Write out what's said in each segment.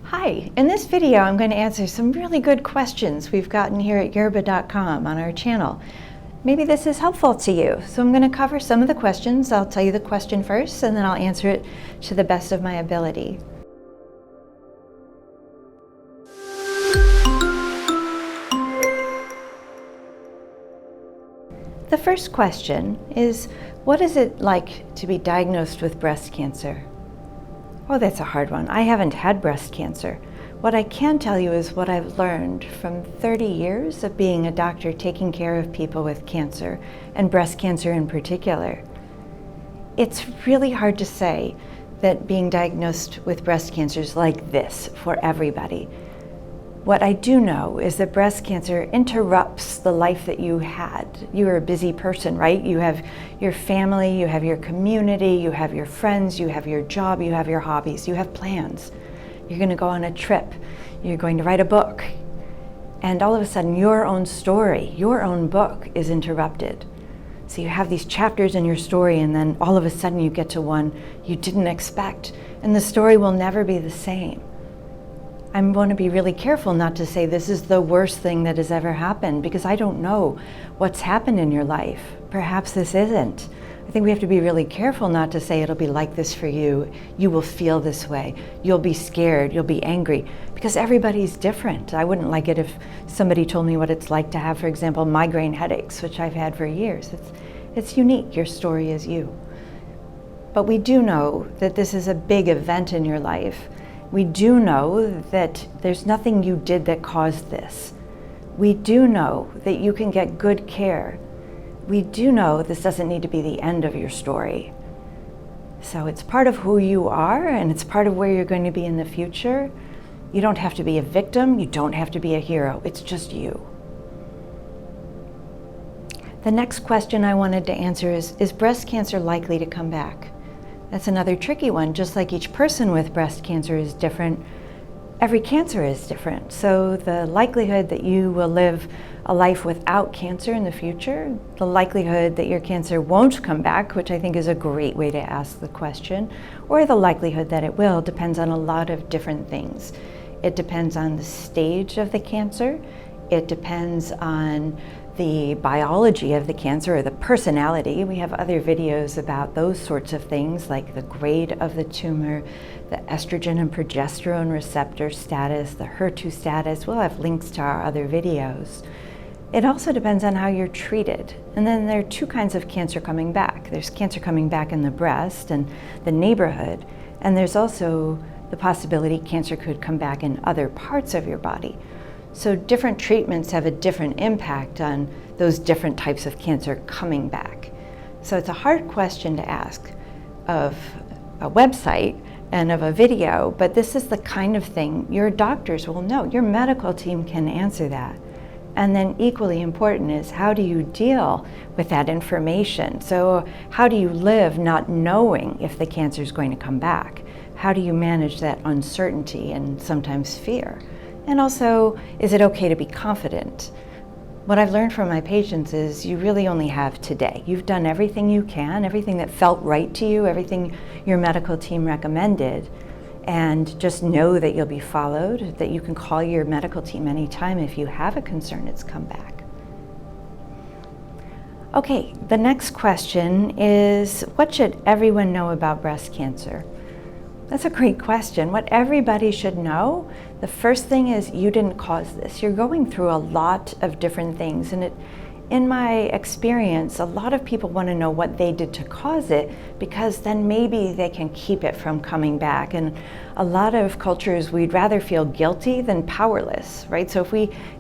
Hi, in this video I'm going to answer some really good questions we've gotten here at Yerbba.com on our channel. Maybe this is helpful to you. So I'm going to cover some of the questions. I'll tell you the question first and then I'll answer it to the best of my ability. The first question is, what is it like to be diagnosed with breast cancer? Oh, that's a hard one. I haven't had breast cancer. What I can tell you is what I've learned from 30 years of being a doctor taking care of people with cancer, and breast cancer in particular. It's really hard to say that being diagnosed with breast cancer is like this for everybody. What I do know is that breast cancer interrupts the life that you had. You're a busy person, right? You have your family, you have your community, you have your friends, you have your job, you have your hobbies, you have plans. You're going to go on a trip, you're going to write a book, and all of a sudden your own story, your own book is interrupted. So you have these chapters in your story and then all of a sudden you get to one you didn't expect, and the story will never be the same. I want to be really careful not to say this is the worst thing that has ever happened, because I don't know what's happened in your life. Perhaps this isn't. I think we have to be really careful not to say it'll be like this for you. You will feel this way. You'll be scared. You'll be angry, because everybody's different. I wouldn't like it if somebody told me what it's like to have, for example, migraine headaches, which I've had for years. It's unique. Your story is you. But we do know that this is a big event in your life. We do know that there's nothing you did that caused this. We do know that you can get good care. We do know this doesn't need to be the end of your story. So it's part of who you are, and it's part of where you're going to be in the future. You don't have to be a victim. You don't have to be a hero. It's just you. The next question I wanted to answer is breast cancer likely to come back? That's another tricky one. Just like each person with breast cancer is different, every cancer is different. So the likelihood that you will live a life without cancer in the future, the likelihood that your cancer won't come back, which I think is a great way to ask the question, or the likelihood that it will, depends on a lot of different things. It depends on the stage of the cancer. It depends on the biology of the cancer or the personality. We have other videos about those sorts of things, like the grade of the tumor, the estrogen and progesterone receptor status, the HER2 status. We'll have links to our other videos. It also depends on how you're treated. And then there are two kinds of cancer coming back. There's cancer coming back in the breast and the neighborhood, and there's also the possibility cancer could come back in other parts of your body. So different treatments have a different impact on those different types of cancer coming back. So it's a hard question to ask of a website and of a video, but this is the kind of thing your doctors will know. Your medical team can answer that. And then equally important is, how do you deal with that information? So how do you live not knowing if the cancer is going to come back? How do you manage that uncertainty and sometimes fear? And also, is it okay to be confident? What I've learned from my patients is you really only have today. You've done everything you can, everything that felt right to you, everything your medical team recommended, and just know that you'll be followed, that you can call your medical team anytime if you have a concern it's come back. Okay, the next question is, what should everyone know about breast cancer? That's a great question. What everybody should know, the first thing is you didn't cause this. You're going through a lot of different things, and in my experience, a lot of people want to know what they did to cause it, because then maybe they can keep it from coming back. And a lot of cultures, we'd rather feel guilty than powerless, right? So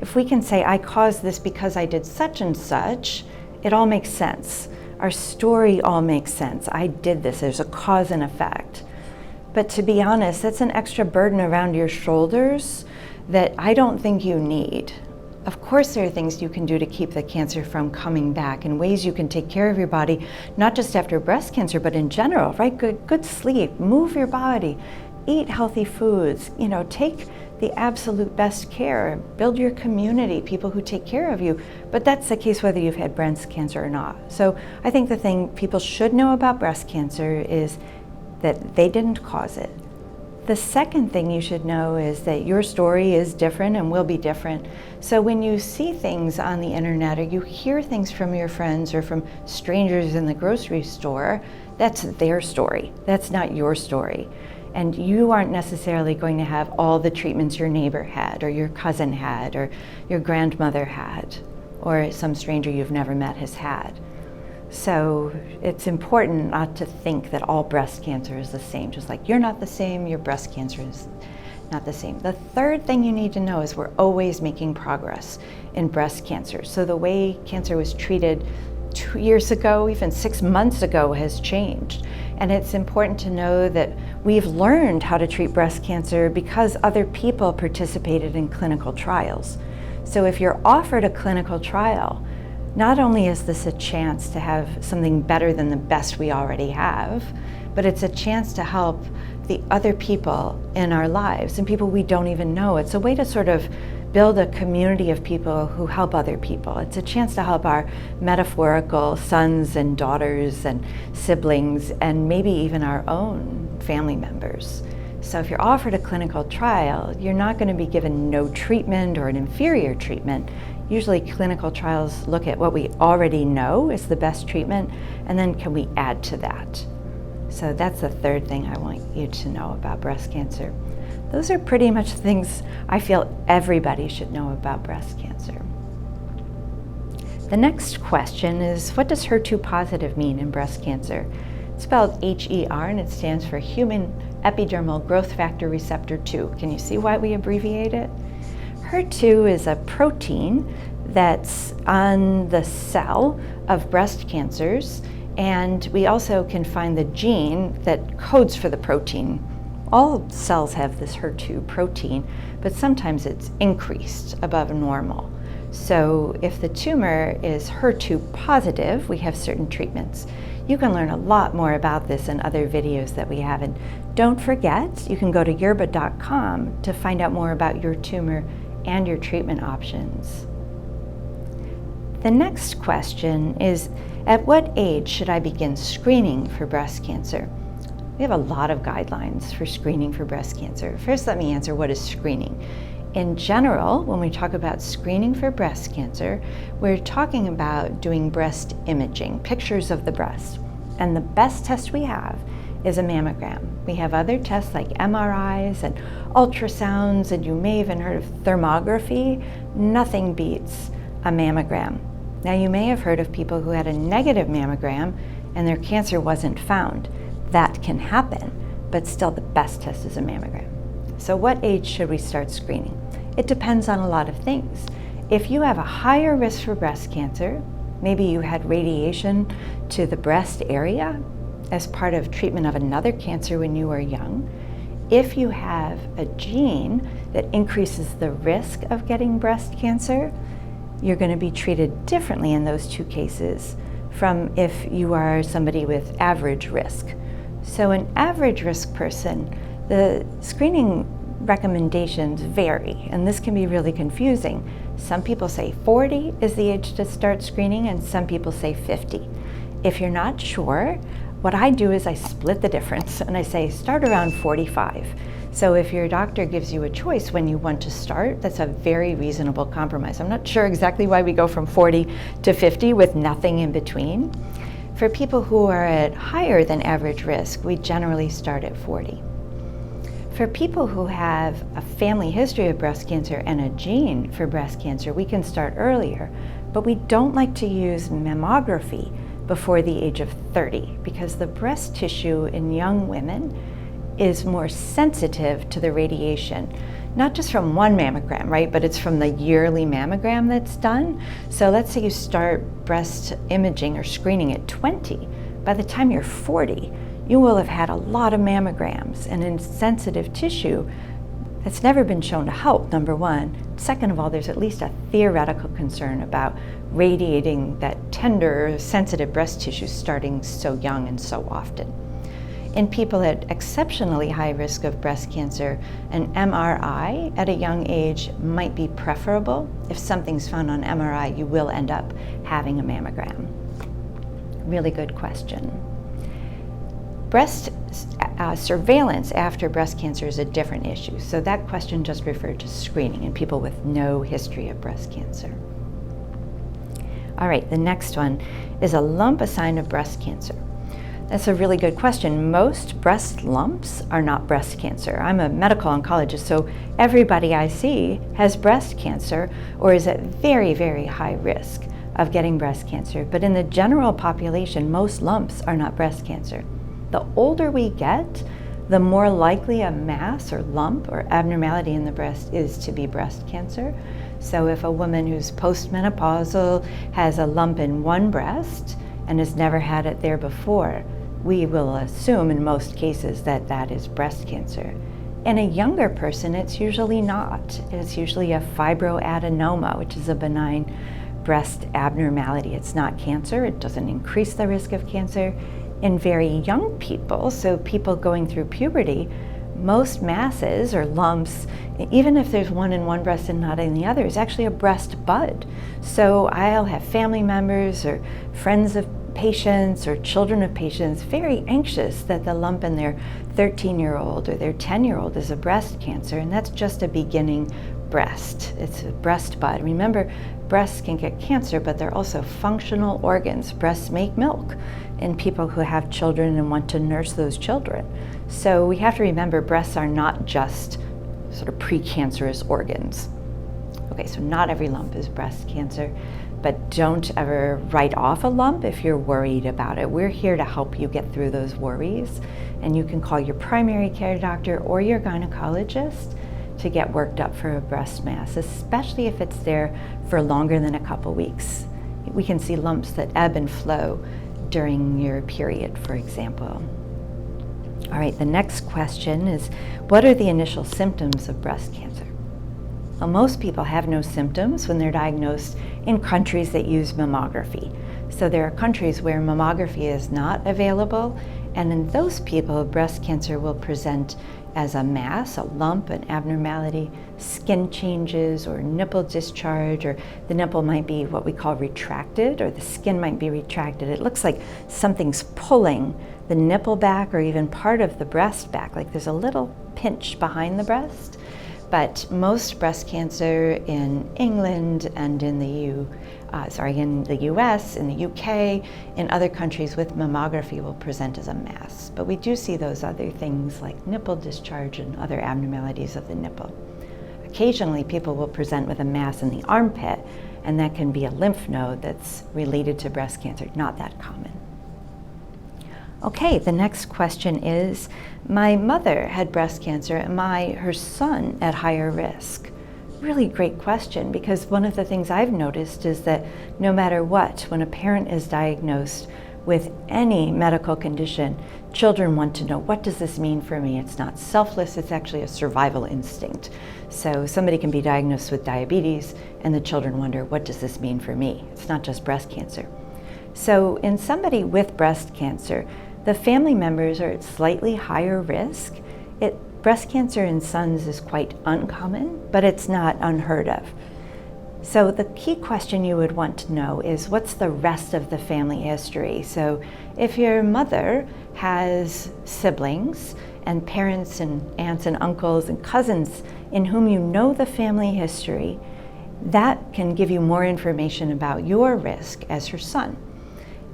if we can say, I caused this because I did such and such, it all makes sense. Our story all makes sense. I did this. There's a cause and effect. But to be honest, that's an extra burden around your shoulders that I don't think you need. Of course, there are things you can do to keep the cancer from coming back, and ways you can take care of your body, not just after breast cancer, but in general, right? Good sleep, move your body, eat healthy foods, take the absolute best care, build your community, people who take care of you. But that's the case whether you've had breast cancer or not. So I think the thing people should know about breast cancer is that they didn't cause it. The second thing you should know is that your story is different and will be different. So when you see things on the internet or you hear things from your friends or from strangers in the grocery store, that's their story. That's not your story. And you aren't necessarily going to have all the treatments your neighbor had or your cousin had or your grandmother had or some stranger you've never met has had. So it's important not to think that all breast cancer is the same. Just like you're not the same, your breast cancer is not the same. The third thing you need to know is we're always making progress in breast cancer. So the way cancer was treated 2 years ago, even 6 months ago, has changed. And it's important to know that we've learned how to treat breast cancer because other people participated in clinical trials. So if you're offered a clinical trial, not only is this a chance to have something better than the best we already have, but it's a chance to help the other people in our lives and people we don't even know. It's a way to sort of build a community of people who help other people. It's a chance to help our metaphorical sons and daughters and siblings and maybe even our own family members. So if you're offered a clinical trial, you're not going to be given no treatment or an inferior treatment. Usually clinical trials look at what we already know is the best treatment, and then can we add to that? So that's the third thing I want you to know about breast cancer. Those are pretty much things I feel everybody should know about breast cancer. The next question is, what does HER2 positive mean in breast cancer? It's spelled HER, and it stands for Human Epidermal Growth Factor Receptor 2. Can you see why we abbreviate it? HER2 is a protein that's on the cell of breast cancers, and we also can find the gene that codes for the protein. All cells have this HER2 protein, but sometimes it's increased above normal. So if the tumor is HER2 positive, we have certain treatments. You can learn a lot more about this in other videos that we have. And don't forget, you can go to Yerbba.com to find out more about your tumor and your treatment options. The next question is, at what age should I begin screening for breast cancer? We have a lot of guidelines for screening for breast cancer. First, let me answer what is screening. In general, when we talk about screening for breast cancer, we're talking about doing breast imaging, pictures of the breast. And the best test we have is a mammogram. We have other tests like MRIs and ultrasounds, and you may have even heard of thermography. Nothing beats a mammogram. Now, you may have heard of people who had a negative mammogram and their cancer wasn't found. That can happen, but still the best test is a mammogram. So what age should we start screening? It depends on a lot of things. If you have a higher risk for breast cancer, maybe you had radiation to the breast area as part of treatment of another cancer when you were young, if you have a gene that increases the risk of getting breast cancer, you're going to be treated differently in those two cases from if you are somebody with average risk. So an average risk person, the screening recommendations vary, and this can be really confusing. Some people say 40 is the age to start screening, and some people say 50. If you're not sure, what I do is I split the difference and I say start around 45. So if your doctor gives you a choice when you want to start, that's a very reasonable compromise. I'm not sure exactly why we go from 40 to 50 with nothing in between. For people who are at higher than average risk, we generally start at 40. For people who have a family history of breast cancer and a gene for breast cancer, we can start earlier, but we don't like to use mammography before the age of 30 because the breast tissue in young women is more sensitive to the radiation, not just from one mammogram, right, but it's from the yearly mammogram that's done. So let's say you start breast imaging or screening at 20. By the time you're 40, you will have had a lot of mammograms, and in sensitive tissue, that's never been shown to help, number one. Second of all, there's at least a theoretical concern about radiating that tender, sensitive breast tissue starting so young and so often. In people at exceptionally high risk of breast cancer, an MRI at a young age might be preferable. If something's found on MRI, you will end up having a mammogram. Really good question. breast surveillance after breast cancer is a different issue. So that question just referred to screening in people with no history of breast cancer. All right, the next one, is a lump a sign of breast cancer? That's a really good question. Most breast lumps are not breast cancer. I'm a medical oncologist, so everybody I see has breast cancer or is at very, very high risk of getting breast cancer. But in the general population, most lumps are not breast cancer. The older we get, the more likely a mass or lump or abnormality in the breast is to be breast cancer. So if a woman who's postmenopausal has a lump in one breast and has never had it there before, we will assume in most cases that that is breast cancer. In a younger person, it's usually not. It's usually a fibroadenoma, which is a benign breast abnormality. It's not cancer. It doesn't increase the risk of cancer. In very young people, so people going through puberty, most masses or lumps, even if there's one in one breast and not in the other, is actually a breast bud. So I'll have family members or friends of patients or children of patients very anxious that the lump in their 13-year-old or their 10-year-old is a breast cancer, and that's just a beginning breast. It's a breast bud. Remember, breasts can get cancer, but they're also functional organs. Breasts make milk in people who have children and want to nurse those children. So we have to remember breasts are not just sort of precancerous organs. Okay, so not every lump is breast cancer, but don't ever write off a lump if you're worried about it. We're here to help you get through those worries, and you can call your primary care doctor or your gynecologist to get worked up for a breast mass, especially if it's there for longer than a couple weeks. We can see lumps that ebb and flow during your period, for example. All right, the next question is, what are the initial symptoms of breast cancer? Well, most people have no symptoms when they're diagnosed in countries that use mammography. So there are countries where mammography is not available, and in those people, breast cancer will present as a mass, a lump, an abnormality, skin changes, or nipple discharge, or the nipple might be what we call retracted, or the skin might be retracted. It looks like something's pulling the nipple back or even part of the breast back, like there's a little pinch behind the breast. But most breast cancer in England and in the US, in the UK, in other countries with mammography will present as a mass. But we do see those other things like nipple discharge and other abnormalities of the nipple. Occasionally people will present with a mass in the armpit, and that can be a lymph node that's related to breast cancer, not that common. Okay, the next question is, my mother had breast cancer, am I, her son, at higher risk? Really great question, because one of the things I've noticed is that no matter what, when a parent is diagnosed with any medical condition, children want to know, what does this mean for me? It's not selfless, it's actually a survival instinct. So somebody can be diagnosed with diabetes and the children wonder, what does this mean for me? It's not just breast cancer. So in somebody with breast cancer, the family members are at slightly higher risk. Breast cancer in sons is quite uncommon, but it's not unheard of. So the key question you would want to know is, what's the rest of the family history? So if your mother has siblings and parents and aunts and uncles and cousins in whom you know the family history, that can give you more information about your risk as her son.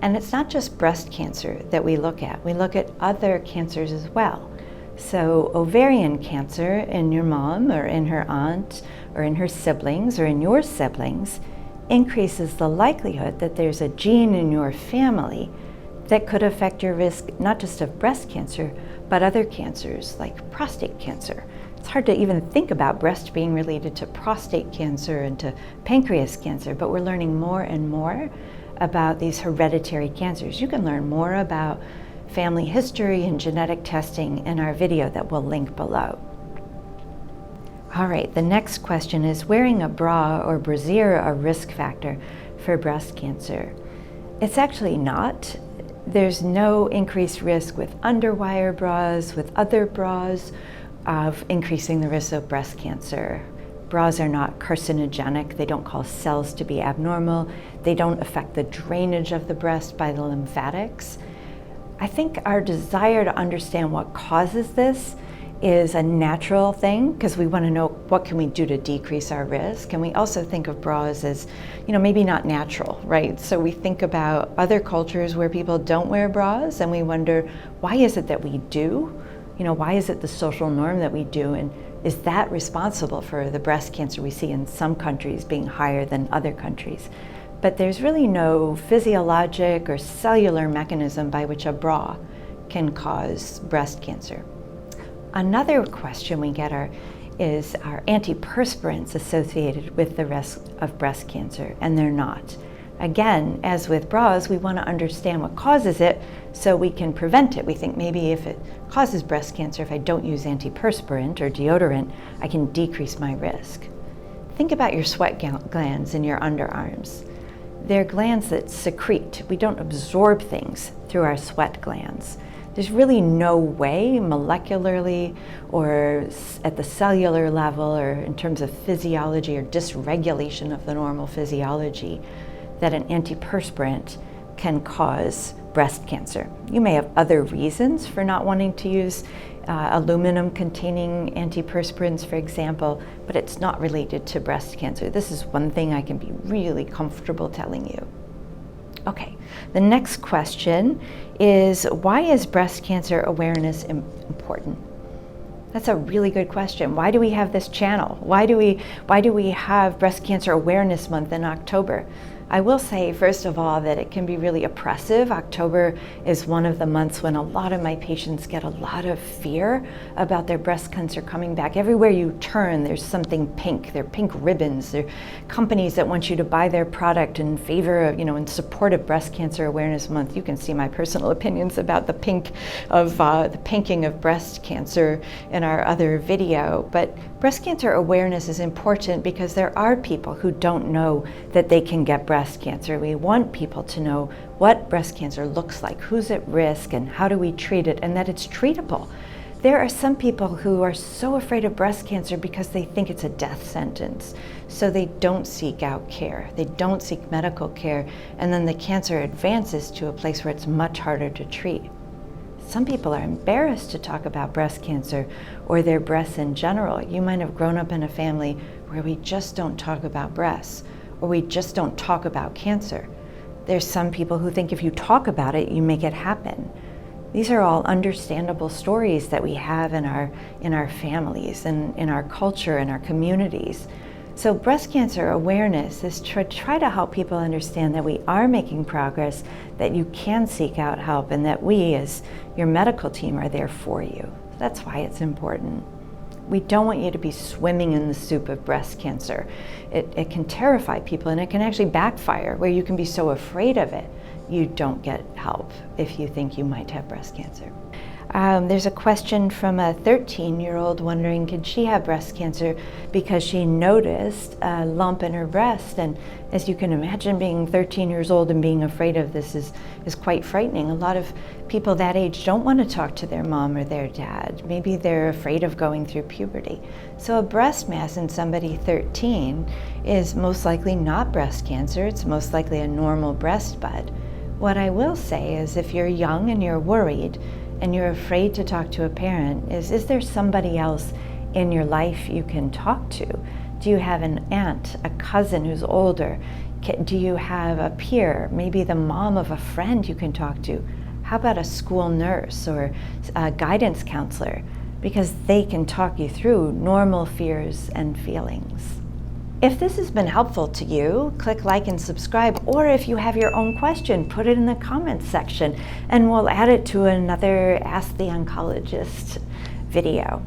And it's not just breast cancer that we look at other cancers as well. So ovarian cancer in your mom or in her aunt or in her siblings or in your siblings increases the likelihood that there's a gene in your family that could affect your risk not just of breast cancer, but other cancers like prostate cancer. It's hard to even think about breast being related to prostate cancer and to pancreas cancer, but we're learning more and more about these hereditary cancers. You can learn more about family history and genetic testing in our video that we'll link below. All right, the next question is, wearing a bra or brassiere a risk factor for breast cancer? It's actually not. There's no increased risk with underwire bras, with other bras, of increasing the risk of breast cancer. Bras are not carcinogenic. They don't cause cells to be abnormal. They don't affect the drainage of the breast by the lymphatics. I think our desire to understand what causes this is a natural thing because we want to know what can we do to decrease our risk. And we also think of bras as, maybe not natural, right? So we think about other cultures where people don't wear bras and we wonder, why is it that we do? Why is it the social norm that we do? And is that responsible for the breast cancer we see in some countries being higher than other countries? But there's really no physiologic or cellular mechanism by which a bra can cause breast cancer. Another question we get is are antiperspirants associated with the risk of breast cancer? And they're not. Again, as with bras, we want to understand what causes it so we can prevent it. We think maybe if it causes breast cancer, if I don't use antiperspirant or deodorant, I can decrease my risk. Think about your sweat glands in your underarms. They're glands that secrete. We don't absorb things through our sweat glands. There's really no way molecularly or at the cellular level or in terms of physiology or dysregulation of the normal physiology that an antiperspirant can cause breast cancer. You may have other reasons for not wanting to use aluminum containing antiperspirants, for example, but it's not related to breast cancer. This is one thing I can be really comfortable telling you. Okay, the next question is, why is breast cancer awareness important? That's a really good question. Why do we have this channel? Why do we have Breast Cancer Awareness Month in October? I will say, first of all, that it can be really oppressive. October is one of the months when a lot of my patients get a lot of fear about their breast cancer coming back. Everywhere you turn, there's something pink. There are pink ribbons. There are companies that want you to buy their product in favor of, in support of Breast Cancer Awareness Month. You can see my personal opinions about the pinking of breast cancer in our other video. But breast cancer awareness is important because there are people who don't know that they can get breast cancer. We want people to know what breast cancer looks like, who's at risk, and how do we treat it, and that it's treatable. There are some people who are so afraid of breast cancer because they think it's a death sentence. So they don't seek out care. They don't seek medical care, and then the cancer advances to a place where it's much harder to treat. Some people are embarrassed to talk about breast cancer or their breasts in general. You might have grown up in a family where we just don't talk about breasts, or we just don't talk about cancer. There's some people who think if you talk about it, you make it happen. These are all understandable stories that we have in our families and in our culture and our communities. So breast cancer awareness is to try to help people understand that we are making progress, that you can seek out help, and that we as your medical team are there for you. That's why it's important. We don't want you to be swimming in the soup of breast cancer. It can terrify people, and it can actually backfire, where you can be so afraid of it, you don't get help if you think you might have breast cancer. There's a question from a 13-year-old wondering, could she have breast cancer because she noticed a lump in her breast? And as you can imagine, being 13 years old and being afraid of this is quite frightening. A lot of people that age don't want to talk to their mom or their dad. Maybe they're afraid of going through puberty. So a breast mass in somebody 13 is most likely not breast cancer. It's most likely a normal breast bud. What I will say is, if you're young and you're worried, and you're afraid to talk to a parent, is there somebody else in your life you can talk to? Do you have an aunt, a cousin who's older? Do you have a peer, maybe the mom of a friend you can talk to? How about a school nurse or a guidance counselor? Because they can talk you through normal fears and feelings. If this has been helpful to you, click like and subscribe, or if you have your own question, put it in the comments section and we'll add it to another Ask the Oncologist video.